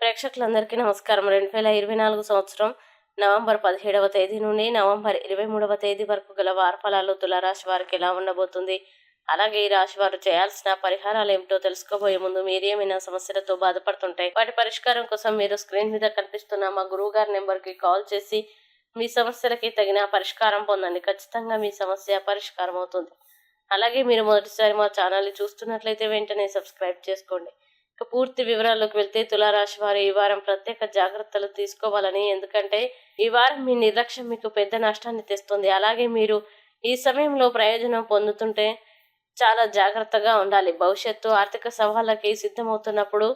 ప్రేక్షకులందరికీ నమస్కారం. 2024 సంవత్సరం నవంబర్ 17వ తేదీ నుండి నవంబర్ 23వ తేదీ వరకు గల వార ఫలాలు తులారాశి వారికి ఎలా ఉండబోతుంది, అలాగే ఈ రాశి వారు చేయాల్సిన పరిహారాలు ఏమిటో తెలుసుకోబోయే ముందు మీరు ఏమైనా సమస్యలతో బాధపడుతుంటే వాటి పరిష్కారం కోసం మీరు స్క్రీన్ మీద కనిపిస్తున్న మా గురువు గారి నెంబర్కి కాల్ చేసి మీ సమస్యలకి తగిన పరిష్కారం పొందండి. ఖచ్చితంగా మీ సమస్య పరిష్కారం అవుతుంది. అలాగే మీరు మొదటిసారి మా ఛానల్ని చూస్తున్నట్లయితే వెంటనే సబ్స్క్రైబ్ చేసుకోండి. ఇక పూర్తి వివరాల్లోకి వెళ్తే తులారాశి వారు ఈ వారం ప్రత్యేక జాగ్రత్తలు తీసుకోవాలని, ఎందుకంటే ఈ వారం మీ నిర్లక్ష్యం మీకు పెద్ద నష్టాన్ని తెస్తుంది. అలాగే మీరు ఈ సమయంలో ప్రయోజనం పొందుతుంటే చాలా జాగ్రత్తగా ఉండాలి. భవిష్యత్తు ఆర్థిక సవాళ్ళకి సిద్ధమవుతున్నప్పుడు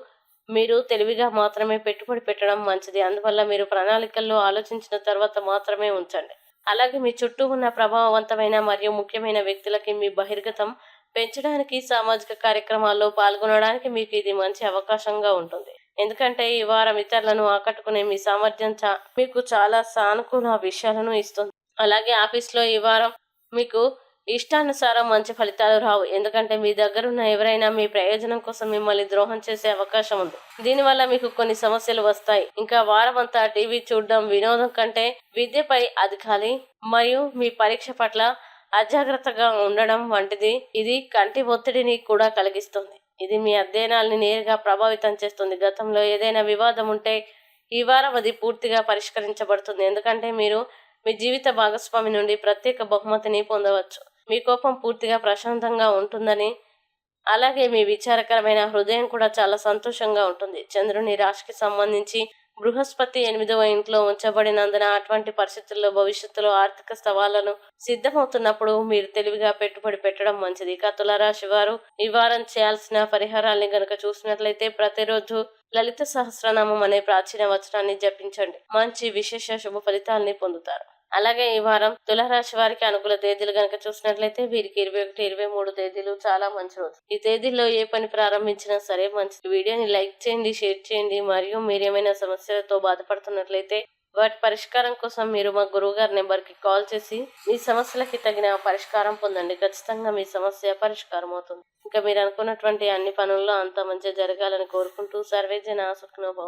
మీరు తెలివిగా మాత్రమే పెట్టుబడి పెట్టడం మంచిది. అందువల్ల మీరు ప్రణాళికల్లో ఆలోచించిన తర్వాత మాత్రమే ఉంచండి. అలాగే మీ చుట్టూ ఉన్న ప్రభావవంతమైన మరియు ముఖ్యమైన వ్యక్తులకి మీ బహిర్గతం పెంచడానికి, సామాజిక కార్యక్రమాల్లో పాల్గొనడానికి మీకు ఇది మంచి అవకాశంగా ఉంటుంది. ఎందుకంటే ఈ వారం ఇతరులను ఆకట్టుకునే మీ సామర్థ్యం మీకు చాలా సానుకూల విషయాలను ఇస్తుంది. అలాగే ఆఫీస్లో ఈ వారం మీకు ఇష్టానుసారం మంచి ఫలితాలు రావు. ఎందుకంటే మీ దగ్గరున్న ఎవరైనా మీ ప్రయోజనం కోసం మిమ్మల్ని ద్రోహం చేసే అవకాశం ఉంది. దీనివల్ల మీకు కొన్ని సమస్యలు వస్తాయి. ఇంకా వారం అంతా టీవీ చూడడం, వినోదం కంటే విద్యపై అధికాలి మరియు మీ పరీక్ష పట్ల అజాగ్రత్తగా ఉండడం వంటిది. ఇది కంటి ఒత్తిడిని కూడా కలిగిస్తుంది. ఇది మీ అధ్యయనాల్ని నేరుగా ప్రభావితం చేస్తుంది. గతంలో ఏదైనా వివాదం ఉంటే ఈ వారం అది పూర్తిగా పరిష్కరించబడుతుంది. ఎందుకంటే మీరు మీ జీవిత భాగస్వామి నుండి ప్రత్యేక బహుమతిని పొందవచ్చు. మీ కోపం పూర్తిగా ప్రశాంతంగా ఉంటుందని, అలాగే మీ విచారకరమైన హృదయం కూడా చాలా సంతోషంగా ఉంటుంది. చంద్రుని రాశికి సంబంధించి బృహస్పతి 8వ ఇంట్లో ఉంచబడినందున అటువంటి పరిస్థితుల్లో భవిష్యత్తులో ఆర్థిక సవాళ్లను సిద్ధమవుతున్నప్పుడు మీరు తెలివిగా పెట్టుబడి పెట్టడం మంచిది. ఇక తులారాశి వారు ఈ వారం చేయాల్సిన పరిహారాల్ని గనక చూసినట్లయితే ప్రతిరోజు లలిత సహస్రనామం అనే ప్రాచీన వచనాన్ని జపించండి. మంచి విశేష శుభ ఫలితాలని పొందుతారు. అలాగే ఈ వారం తులారాశి వారికి అనుకూల తేదీలు గనక చూసినట్లయితే వీరికి 21, 23 తేదీలు చాలా మంచి రోజు. ఈ తేదీల్లో ఏ పని ప్రారంభించినా సరే మంచిది. వీడియోని లైక్ చేయండి, షేర్ చేయండి. మరియు మీరేమైనా సమస్యలతో బాధపడుతున్నట్లయితే వాటి పరిష్కారం కోసం మీరు మా గురువు గారి నెంబర్కి కాల్ చేసి మీ సమస్యలకి తగిన పరిష్కారం పొందండి. ఖచ్చితంగా మీ సమస్య పరిష్కారం అవుతుంది. ఇంకా మీరు అనుకున్నటువంటి అన్ని పనుల్లో అంత మంచిగా జరగాలని కోరుకుంటూ సర్వేజన సుఖినో భవంతు.